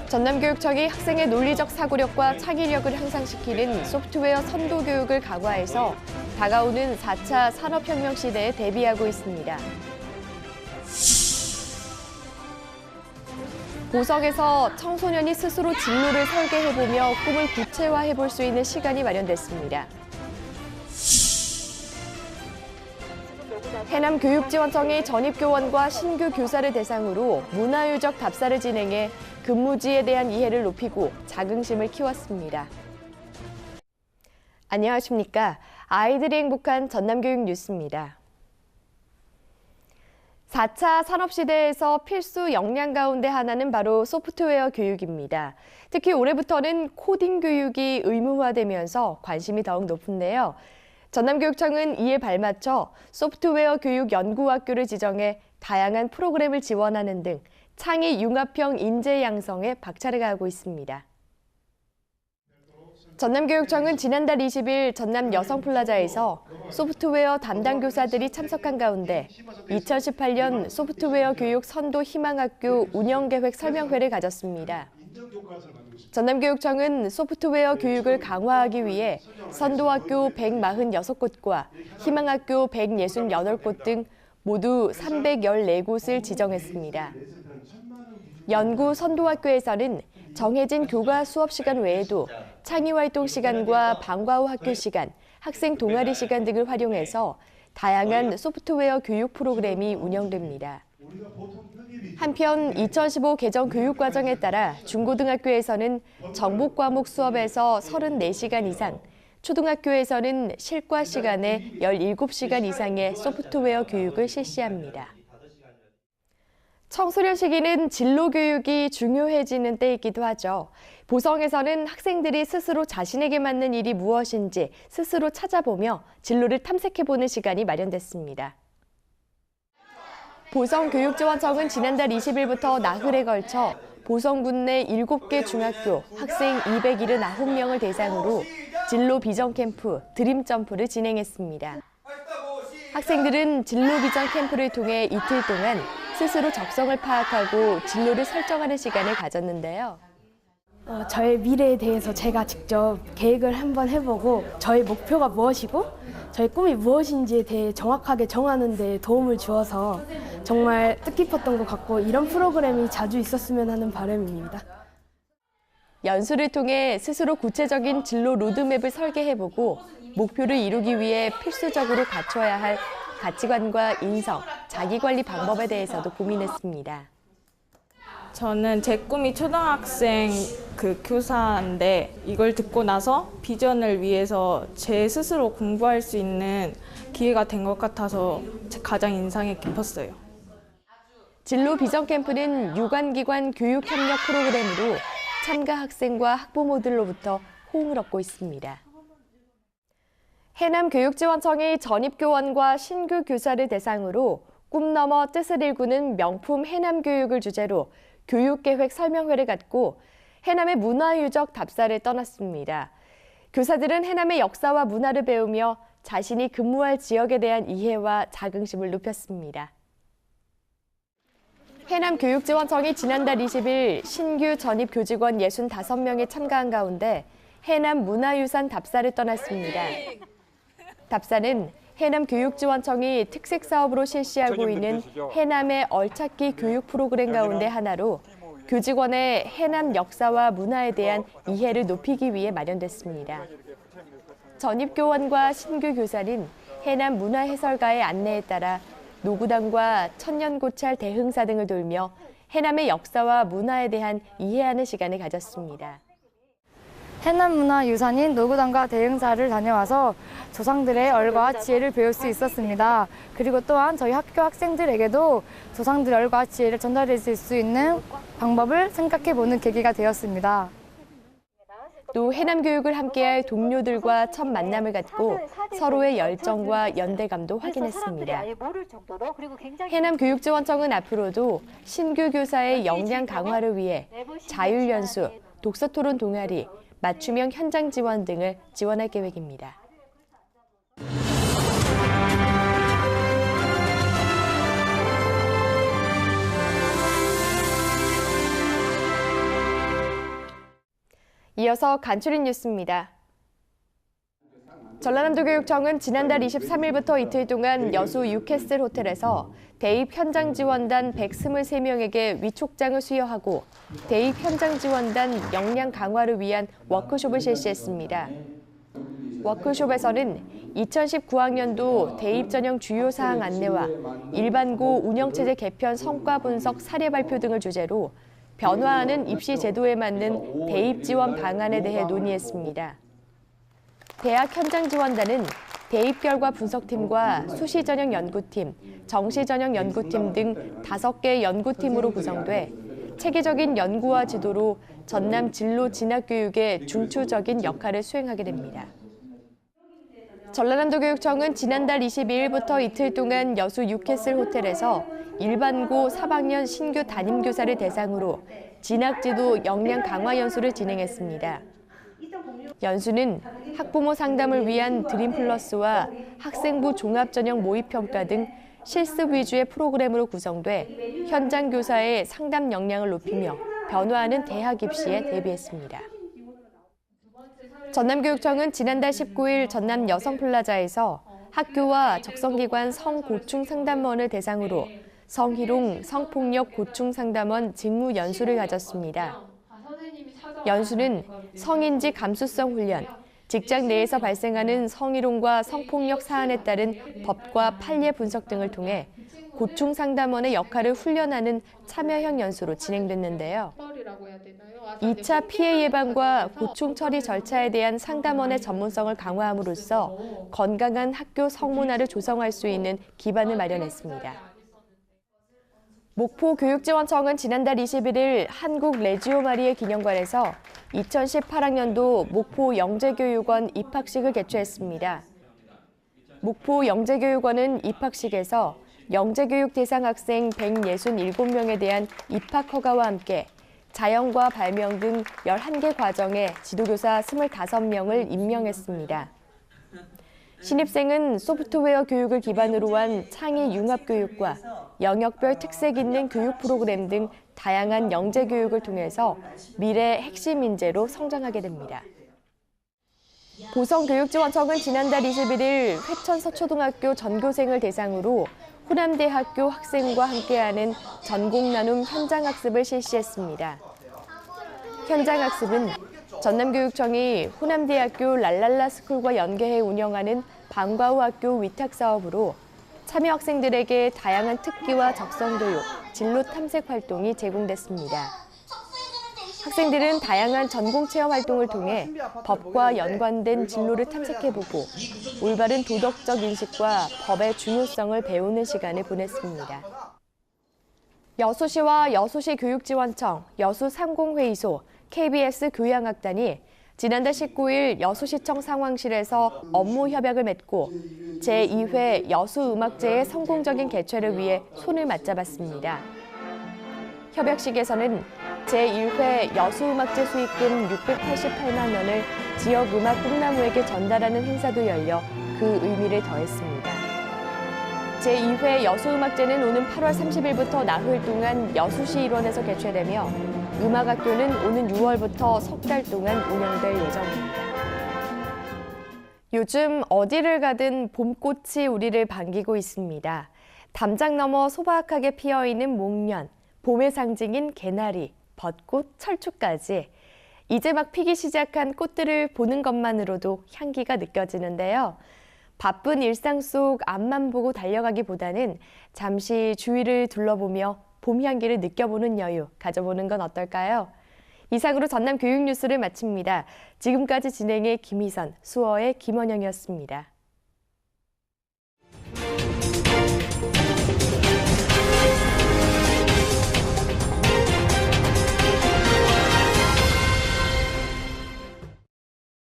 전남교육청이 학생의 논리적 사고력과 창의력을 향상시키는 소프트웨어 선도 교육을 강화해서 다가오는 4차 산업혁명 시대에 대비하고 있습니다. 보성에서 청소년이 스스로 진로를 설계해보며 꿈을 구체화해볼 수 있는 시간이 마련됐습니다. 해남교육지원청이 전입교원과 신규 교사를 대상으로 문화유적 답사를 진행해 근무지에 대한 이해를 높이고 자긍심을 키웠습니다. 안녕하십니까. 아이들이 행복한 전남교육 뉴스입니다. 4차 산업시대에서 필수 역량 가운데 하나는 바로 소프트웨어 교육입니다. 특히 올해부터는 코딩 교육이 의무화되면서 관심이 더욱 높은데요. 전남교육청은 이에 발맞춰 소프트웨어 교육 연구학교를 지정해 다양한 프로그램을 지원하는 등 창의 융합형 인재 양성에 박차를 가하고 있습니다. 전남교육청은 지난달 20일 전남 여성플라자에서 소프트웨어 담당 교사들이 참석한 가운데 2018년 소프트웨어 교육 선도 희망학교 운영계획 설명회를 가졌습니다. 전남교육청은 소프트웨어 교육을 강화하기 위해 선도학교 146곳과 희망학교 168곳 등 모두 314곳을 지정했습니다. 연구 선도학교에서는 정해진 교과 수업 시간 외에도 창의활동 시간과 방과 후 학교 시간, 학생 동아리 시간 등을 활용해서 다양한 소프트웨어 교육 프로그램이 운영됩니다. 한편 2015 개정 교육과정에 따라 중고등학교에서는 정복 과목 수업에서 34시간 이상, 초등학교에서는 실과 시간에 17시간 이상의 소프트웨어 교육을 실시합니다. 청소년 시기는 진로 교육이 중요해지는 때이기도 하죠. 보성에서는 학생들이 스스로 자신에게 맞는 일이 무엇인지 스스로 찾아보며 진로를 탐색해보는 시간이 마련됐습니다. 보성교육지원청은 지난달 20일부터 나흘에 걸쳐 보성군 내 7개 중학교 학생 279명을 대상으로 진로 비전 캠프 드림점프를 진행했습니다. 학생들은 진로 비전 캠프를 통해 이틀 동안 스스로 적성을 파악하고 진로를 설정하는 시간을 가졌는데요. 저의 미래에 대해서 제가 직접 계획을 한번 해보고 저의 목표가 무엇이고 저의 꿈이 무엇인지에 대해 정확하게 정하는 데 도움을 주어서 정말 뜻깊었던 것 같고 이런 프로그램이 자주 있었으면 하는 바람입니다. 연수를 통해 스스로 구체적인 진로 로드맵을 설계해보고 목표를 이루기 위해 필수적으로 갖춰야 할 가치관과 인성, 자기관리 방법에 대해서도 고민했습니다. 저는 제 꿈이 초등학생 교사인데 이걸 듣고 나서 비전을 위해서 제 스스로 공부할 수 있는 기회가 된 것 같아서 가장 인상이 깊었어요. 진로 비전 캠프는 유관기관 교육 협력 프로그램으로 참가 학생과 학부모들로부터 호응을 얻고 있습니다. 해남교육지원청이 전입교원과 신규 교사를 대상으로 꿈 넘어 뜻을 일구는 명품 해남교육을 주제로 교육계획 설명회를 갖고 해남의 문화유적 답사를 떠났습니다. 교사들은 해남의 역사와 문화를 배우며 자신이 근무할 지역에 대한 이해와 자긍심을 높였습니다. 해남교육지원청이 지난달 20일 신규 전입 교직원 65명이 참가한 가운데 해남 문화유산 답사를 떠났습니다. 답사는 해남교육지원청이 특색사업으로 실시하고 있는 해남의 얼찾기 교육 프로그램 가운데 하나로 교직원의 해남 역사와 문화에 대한 이해를 높이기 위해 마련됐습니다. 전입교원과 신규 교사는 해남 문화해설가의 안내에 따라 노구당과 천년고찰 대흥사 등을 돌며 해남의 역사와 문화에 대한 이해하는 시간을 가졌습니다. 해남문화유산인 노구당과 대흥사를 다녀와서 조상들의 얼과 지혜를 배울 수 있었습니다. 그리고 또한 저희 학교 학생들에게도 조상들의 얼과 지혜를 전달해 줄 수 있는 방법을 생각해보는 계기가 되었습니다. 또 해남교육을 함께할 동료들과 첫 만남을 갖고 서로의 열정과 연대감도 확인했습니다. 해남교육지원청은 앞으로도 신규 교사의 역량 강화를 위해 자율연수, 독서토론 동아리, 맞춤형 현장 지원 등을 지원할 계획입니다. 이어서 간추린 뉴스입니다. 전라남도교육청은 지난달 23일부터 이틀 동안 여수 유캐슬 호텔에서 대입 현장 지원단 123명에게 위촉장을 수여하고 대입 현장 지원단 역량 강화를 위한 워크숍을 실시했습니다. 워크숍에서는 2019학년도 대입 전형 주요 사항 안내와 일반고 운영체제 개편 성과 분석 사례 발표 등을 주제로 변화하는 입시 제도에 맞는 대입 지원 방안에 대해 논의했습니다. 대학 현장 지원단은 대입 결과 분석팀과 수시 전형 연구팀, 정시 전형 연구팀 등 5개 연구팀으로 구성돼 체계적인 연구와 지도로 전남 진로 진학 교육의 중추적인 역할을 수행하게 됩니다. 전라남도교육청은 지난달 22일부터 이틀 동안 여수 유캐슬 호텔에서 일반고 3학년 신규 담임교사를 대상으로 진학지도 역량 강화 연수를 진행했습니다. 연수는 학부모 상담을 위한 드림플러스와 학생부 종합전형 모의평가 등 실습 위주의 프로그램으로 구성돼 현장 교사의 상담 역량을 높이며 변화하는 대학 입시에 대비했습니다. 전남교육청은 지난달 19일 전남 여성플라자에서 학교와 적성기관 성고충 상담원을 대상으로 성희롱, 성폭력 고충 상담원 직무 연수를 가졌습니다. 연수는 성인지 감수성 훈련, 직장 내에서 발생하는 성희롱과 성폭력 사안에 따른 법과 판례 분석 등을 통해 고충 상담원의 역할을 훈련하는 참여형 연수로 진행됐는데요. 2차 피해 예방과 고충 처리 절차에 대한 상담원의 전문성을 강화함으로써 건강한 학교 성문화를 조성할 수 있는 기반을 마련했습니다. 목포교육지원청은 지난달 21일 한국레지오마리의 기념관에서 2018학년도 목포 영재교육원 입학식을 개최했습니다. 목포 영재교육원은 입학식에서 영재교육 대상 학생 167명에 대한 입학 허가와 함께 자연과 발명 등 11개 과정에 지도교사 25명을 임명했습니다. 신입생은 소프트웨어 교육을 기반으로 한 창의 융합 교육과 영역별 특색 있는 교육 프로그램 등 다양한 영재 교육을 통해서 미래 핵심 인재로 성장하게 됩니다. 보성교육지원청은 지난달 21일 회천서초등학교 전교생을 대상으로 호남대학교 학생과 함께하는 전공나눔 현장학습을 실시했습니다. 현장학습은 전남교육청이 호남대학교 랄랄라스쿨과 연계해 운영하는 방과후 학교 위탁사업으로 참여 학생들에게 다양한 특기와 적성교육, 진로 탐색 활동이 제공됐습니다. 학생들은 다양한 전공체험 활동을 통해 법과 연관된 진로를 탐색해보고 올바른 도덕적 인식과 법의 중요성을 배우는 시간을 보냈습니다. 여수시와 여수시 교육지원청, 여수상공회의소, KBS 교양학단이 지난달 19일 여수시청 상황실에서 업무 협약을 맺고 제2회 여수음악제의 성공적인 개최를 위해 손을 맞잡았습니다. 협약식에서는 제1회 여수음악제 수익금 688만 원을 지역 음악 꿈나무에게 전달하는 행사도 열려 그 의미를 더했습니다. 제2회 여수음악제는 오는 8월 30일부터 나흘 동안 여수시 일원에서 개최되며 음악학교는 오는 6월부터 석 달 동안 운영될 예정입니다. 요즘 어디를 가든 봄꽃이 우리를 반기고 있습니다. 담장 너머 소박하게 피어있는 목련, 봄의 상징인 개나리, 벚꽃, 철쭉까지 이제 막 피기 시작한 꽃들을 보는 것만으로도 향기가 느껴지는데요. 바쁜 일상 속 앞만 보고 달려가기보다는 잠시 주위를 둘러보며 봄 향기를 느껴보는 여유 가져보는 건 어떨까요? 이상으로 전남 교육 뉴스를 마칩니다. 지금까지 진행의 김희선, 수어의 김원영이었습니다.